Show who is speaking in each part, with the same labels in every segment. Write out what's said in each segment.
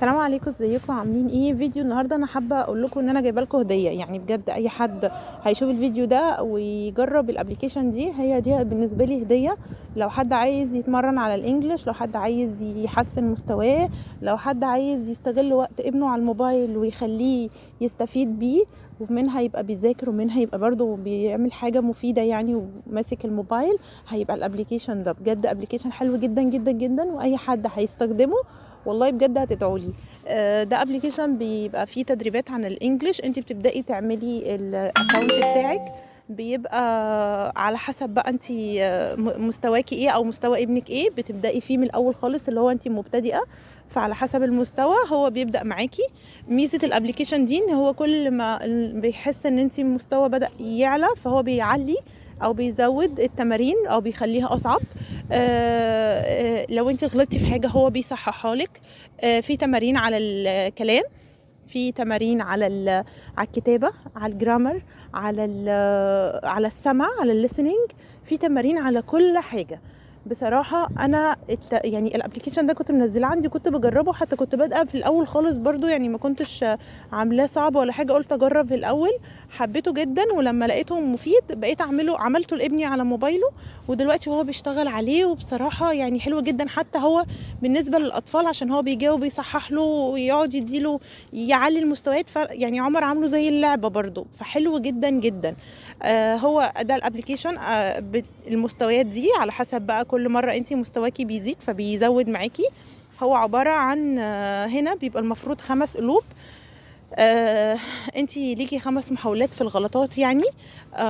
Speaker 1: السلام عليكم، ازيكم عاملين ايه؟ فيديو النهارده انا حابه اقول لكم ان انا جايبه لكم هديه. يعني بجد اي حد هيشوف الفيديو ده ويجرب الابليكيشن دي، هي دي بالنسبه لي هديه. لو حد عايز يتمرن على الانجليش، لو حد عايز يحسن مستواه، لو حد عايز يستغل وقت ابنه على الموبايل ويخليه يستفيد بيه، ومنها يبقى بيذاكر ومنها يبقى برضه بيعمل حاجه مفيده يعني وماسك الموبايل، هيبقى الابليكيشن ده بجد ابليكيشن حلو جدا جدا جدا، واي حد هيستخدمه والله بجد هتدعوا لي. ده ابلكيشن بيبقى فيه تدريبات عن الانجليش. انت بتبداي تعملي الاكونت بتاعك، بيبقى على حسب بقى انت مستواكي ايه او مستوى ابنك ايه. بتبداي فيه من الاول خالص اللي هو انت مبتدئه، فعلى حسب المستوى هو بيبدا معاكي. ميزه الابلكيشن دي ان هو كل ما بيحس ان انت المستوى بدا يعلى فهو بيعلي او بيزود التمارين او بيخليها اصعب. لو انت غلطتي في حاجه هو بيصححها لك. في تمارين على الكلام، في تمارين على الكتابه، على الجرامر، على السمع، على الليسننج. في تمارين على كل حاجه. بصراحه انا يعني الابلكيشن ده كنت منزله عندي، كنت بجربه، حتى كنت بادئه في الاول خالص برضو، يعني ما كنتش عاملاه صعب ولا حاجه، قلت اجرب في الاول. حبيته جدا، ولما لقيته مفيد بقيت عملته لابني على موبايله، ودلوقتي هو بيشتغل عليه. وبصراحه يعني حلو جدا، حتى هو بالنسبه للاطفال عشان هو بيجاوب ويصحح له ويقعد يديله يعلي المستويات. يعني عمر عامله زي اللعبه برضو، فحلو جدا جدا. هو ده الابلكيشن. المستويات دي على حسب بقى كل مره انت مستواكي بيزيد فبيزود معاكي. هو عباره عن هنا بيبقى المفروض 5 قلوب. انت ليكي 5 محاولات في الغلطات، يعني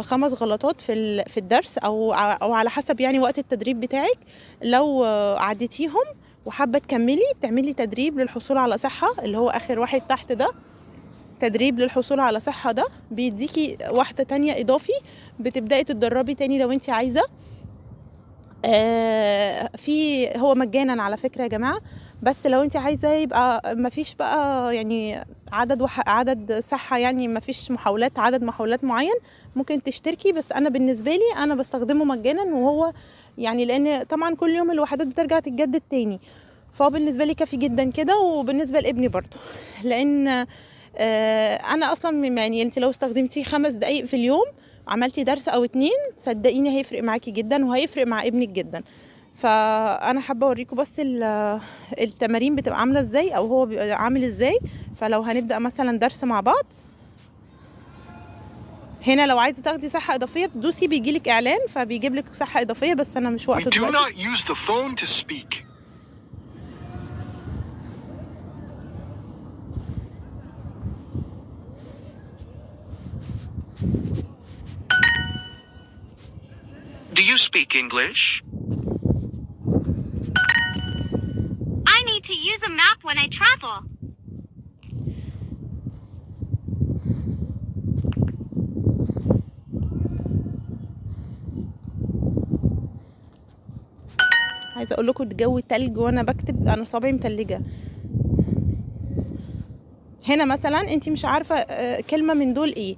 Speaker 1: 5 غلطات في الدرس او على حسب يعني وقت التدريب بتاعك. لو عديتيهم وحابه تكملي، بتعملي تدريب للحصول على صحه، اللي هو اخر واحد تحت ده، تدريب للحصول على صحة. ده بيديكي واحدة تانية إضافي، بتبدأي تتدربي تاني لو انت عايزة. في هو مجانا على فكرة يا جماعة، بس لو انت عايزة يبقى مفيش بقى يعني عدد صحة، يعني مفيش محاولات، عدد محاولات معين، ممكن تشتركي. بس انا بالنسبة لي انا بستخدمه مجانا، وهو يعني لان طبعا كل يوم الوحدات بترجع تتجدد تاني، فهو بالنسبة لي كافي جدا كده. وبالنسبة لابني برضو، لان انا اصلا يعني انت لو استخدمتيه 5 دقايق في اليوم، عملتي درس او 2، صدقيني هيفرق معاكي جدا وهيفرق مع ابنك جدا. فانا حابه اوريكم بس التمارين بتبقى عامله ازاي او هو بيبقى عامل ازاي. فلو هنبدا مثلا درس مع بعض، هنا لو عايزه تاخدي صحه اضافيه بتدوسي بيجيلك اعلان فبيجيب لك صحه اضافيه، بس انا مش وقته دلوقتي.
Speaker 2: Do you speak English?
Speaker 3: I need to use a map when I travel.
Speaker 1: عايزه اقول لكم الجو تلج وانا بكتب، انا صابعي متلجه. هنا مثلا انت مش عارفه كلمه من دول ايه،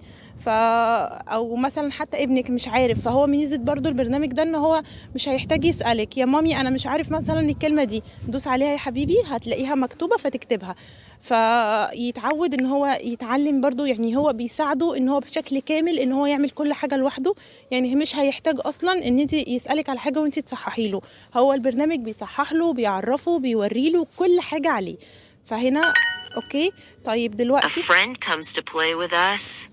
Speaker 1: او مثلا حتى ابنك مش عارف، فهو ميزه برضو البرنامج ده ان هو مش هيحتاج يسالك يا مامي انا مش عارف مثلا الكلمه دي، دوس عليها يا حبيبي هتلاقيها مكتوبه فتكتبها. فيتعود ان هو يتعلم برضو، يعني هو بيساعده ان هو بشكل كامل ان هو يعمل كل حاجه لوحده. يعني مش هيحتاج اصلا ان انت يسالك على حاجه وانت تصححي له، هو البرنامج بيصحح له، بيعرفه، بيوري له كل حاجه عليه. فهنا اوكي. طيب دلوقتي
Speaker 3: A friend comes to play with us.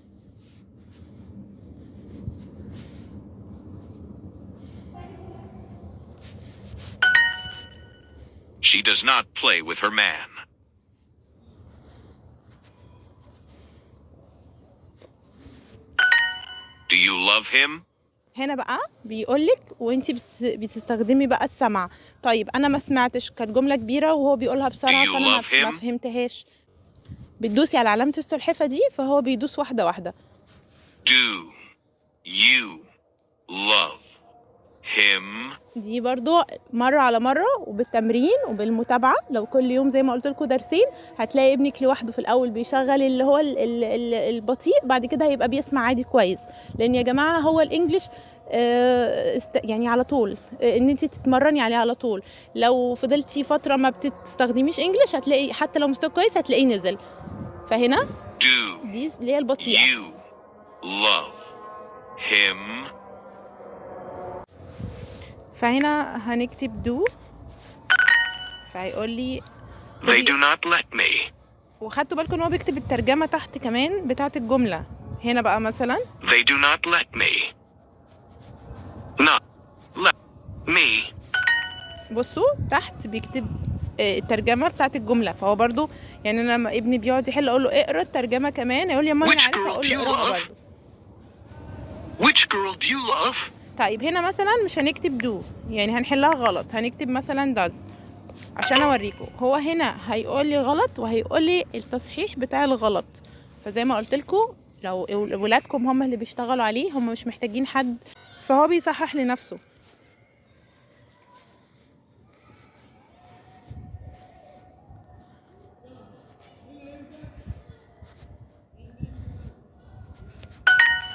Speaker 2: She does not play with her man. Do you love him?
Speaker 1: هنا بقى بيقولك وانت بتستخدمي بقى السمع. طيب انا ما سمعتش، كانت جمله كبيره وهو بيقولها بسرعه
Speaker 2: Do you
Speaker 1: فانا
Speaker 2: love
Speaker 1: ما
Speaker 2: him?
Speaker 1: فهمتهاش. بتدوسي على علامه السلحفه دي فهو بيدوس واحده واحده.
Speaker 2: Do you love him?
Speaker 1: دي برضو مرة على مرة وبالتمرين وبالمتابعة. لو كل يوم زي ما قلت لكم درسين، هتلاقي ابنك لوحده في الأول بيشغل اللي هو البطيء، بعد كده هيبقى بيسمع عادي كويس. لأن يا جماعة هو الإنجليش يعني على طول، ان انت تتمرني عليه على طول. لو فضلتي فتره ما بتستخدميش انجلش هتلاقي حتى لو مستوى كويس هتلاقيه نزل. فهنا
Speaker 2: Do
Speaker 1: دي اللي هي البطيئه.
Speaker 2: you love him?
Speaker 1: فهنا هنكتب دو، فهيقول لي
Speaker 2: They do not let me.
Speaker 1: وخدتوا بالكم ان هو بيكتب الترجمه تحت كمان بتاعه الجمله. هنا بقى مثلا
Speaker 2: They do not let me. Not let me.
Speaker 1: بصوا تحت بيكتب الترجمه بتاعه الجمله. فهو برضو يعني انا لما ابني بيقعد يحل اقول له اقرا الترجمه كمان، يقول لي يا ماما انا
Speaker 2: Which
Speaker 1: عارفه،
Speaker 2: girl
Speaker 1: اقول
Speaker 2: do
Speaker 1: له
Speaker 2: you
Speaker 1: اقراها
Speaker 2: love?
Speaker 1: برضو.
Speaker 2: Which girl do you love?
Speaker 1: طيب هنا مثلا مش هنكتب دو، يعني هنحلها غلط، هنكتب مثلا داز عشان اوريكم. هو هنا هيقول لي غلط وهيقول لي التصحيح بتاع الغلط. فزي ما قلت لكم لو ولادكم هم اللي بيشتغلوا عليه، هم مش محتاجين حد، فهو بيصحح لنفسه.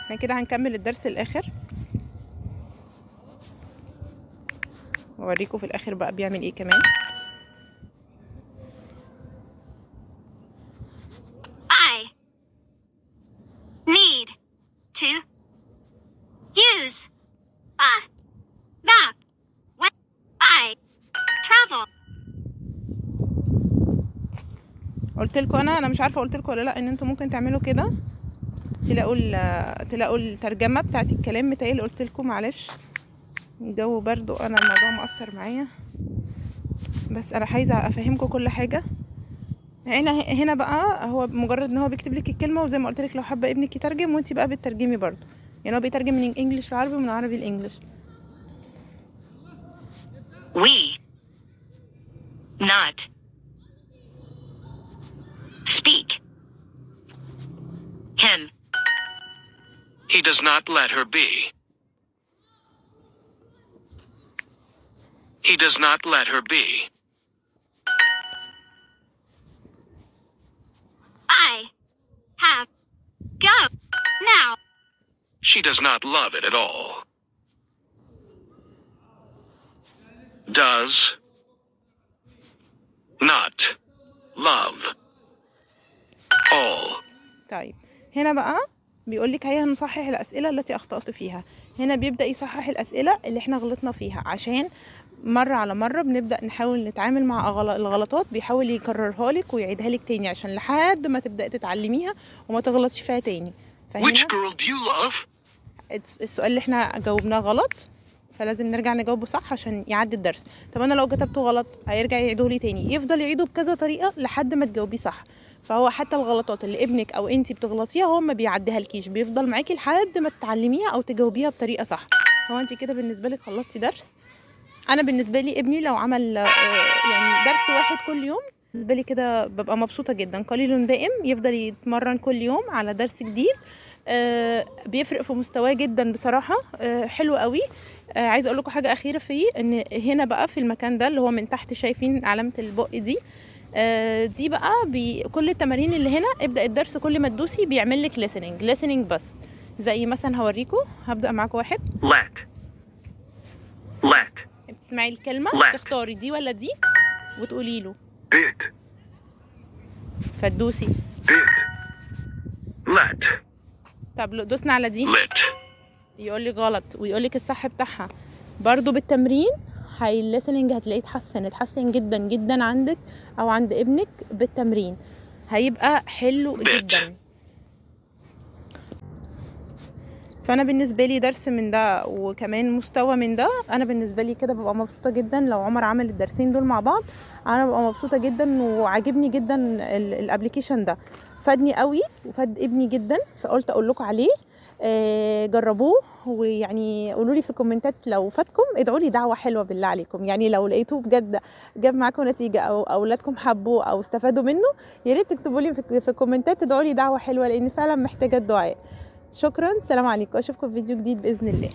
Speaker 1: احنا كده هنكمل الدرس الاخر واوريكم في الاخر بقى بيعمل ايه كمان.
Speaker 3: I need to use a map when I travel.
Speaker 1: قلت لكم انا مش عارفه قلت لكم ولا لا ان انتوا ممكن تعملوا كده، تلاقوا الترجمه بتاعت الكلام بتاعي اللي قلت لكم. معلش الجو برضو انا الموضوع مؤثر معايا، بس انا عايزه افهمكم كل حاجه. هنا بقى هو مجرد ان هو بيكتب لك الكلمه، وزي ما قلت لك لو حابه ابنك يترجم وانتي بقى بتترجمي برضو، يعني هو بيترجم من انجليش لعربي ومن عربي لانجليش.
Speaker 3: We not speak him.
Speaker 2: He does not let her be. He does not let her be.
Speaker 3: I have go now.
Speaker 2: She does not love it at all. Does not love all.
Speaker 1: طيب هنا بقى بيقول لك هيا نصحح الاسئله التي اخطات فيها. هنا بيبدا يصحح الاسئله اللي احنا غلطنا فيها، عشان مره على مره بنبدا نحاول نتعامل مع الغلطات، بيحاول يكررها لك ويعيدها لك تاني عشان لحد ما تبداي تتعلميها وما تغلطش فيها تاني. فهنا
Speaker 2: Which girl do you love?
Speaker 1: السؤال اللي احنا جاوبناه غلط، فلازم نرجع نجاوبه صح عشان يعدي الدرس. طب انا لو كتبته غلط هيرجع يعيده لي تاني، يفضل يعيده بكذا طريقه لحد ما تجاوبيه صح. فهو حتى الغلطات اللي ابنك او انتي بتغلطيها هو ما بيعديها لكيش، بيفضل معاكي لحد ما تتعلميها او تجاوبيها بطريقه صح. هو انتي كده بالنسبه لك خلصتي درس. انا بالنسبه لي ابني لو عمل يعني درس واحد كل يوم بالنسبه لي كده ببقى مبسوطه جدا. قليل دائم يفضل يتمرن كل يوم على درس جديد، بيفرق في مستواه جدا بصراحه. حلو قوي. عايزه اقول لكم حاجه اخيره فيه، ان هنا بقى في المكان ده اللي هو من تحت شايفين علامه البق دي بقى كل التمارين اللي هنا ابدا الدرس كل ما تدوسي بيعمل لك listening بس. زي مثلا هوريكم، هبدا معاكم واحد.
Speaker 2: Let
Speaker 1: بتسمعي الكلمه
Speaker 2: Let.
Speaker 1: تختاري دي ولا دي وتقولي له،
Speaker 2: bit
Speaker 1: فتدوسي.
Speaker 2: bit let
Speaker 1: طب لو دوسنا على دي
Speaker 2: lit
Speaker 1: يقول لك غلط ويقول لك الصح بتاعها. برضو بالتمرين الليسننج هتلاقيه اتحسن جدا جدا عندك او عند ابنك. بالتمرين هيبقى حلو
Speaker 2: Bit.
Speaker 1: جدا. فانا بالنسبه لي درس من ده وكمان مستوى من ده، انا بالنسبه لي كده ببقى مبسوطه جدا. لو عمر عمل الدرسين دول مع بعض انا ببقى مبسوطه جدا وعاجبني جدا الابليكيشن ده، فادني قوي وفاد ابني جدا، فقلت اقول لكم عليه. جربوه، ويعني قولوا لي في الكومنتات لو فاتكم، ادعوا لي دعوه حلوه بالله عليكم. يعني لو لقيتوه بجد جاب معاكم نتيجه او اولادكم حبوه او استفادوا منه، يا ريت تكتبوا لي في الكومنتات ادعوا لي دعوه حلوه، لان فعلا محتاجه الدعاء. شكرا، سلام عليكم، اشوفكم في فيديو جديد باذن الله.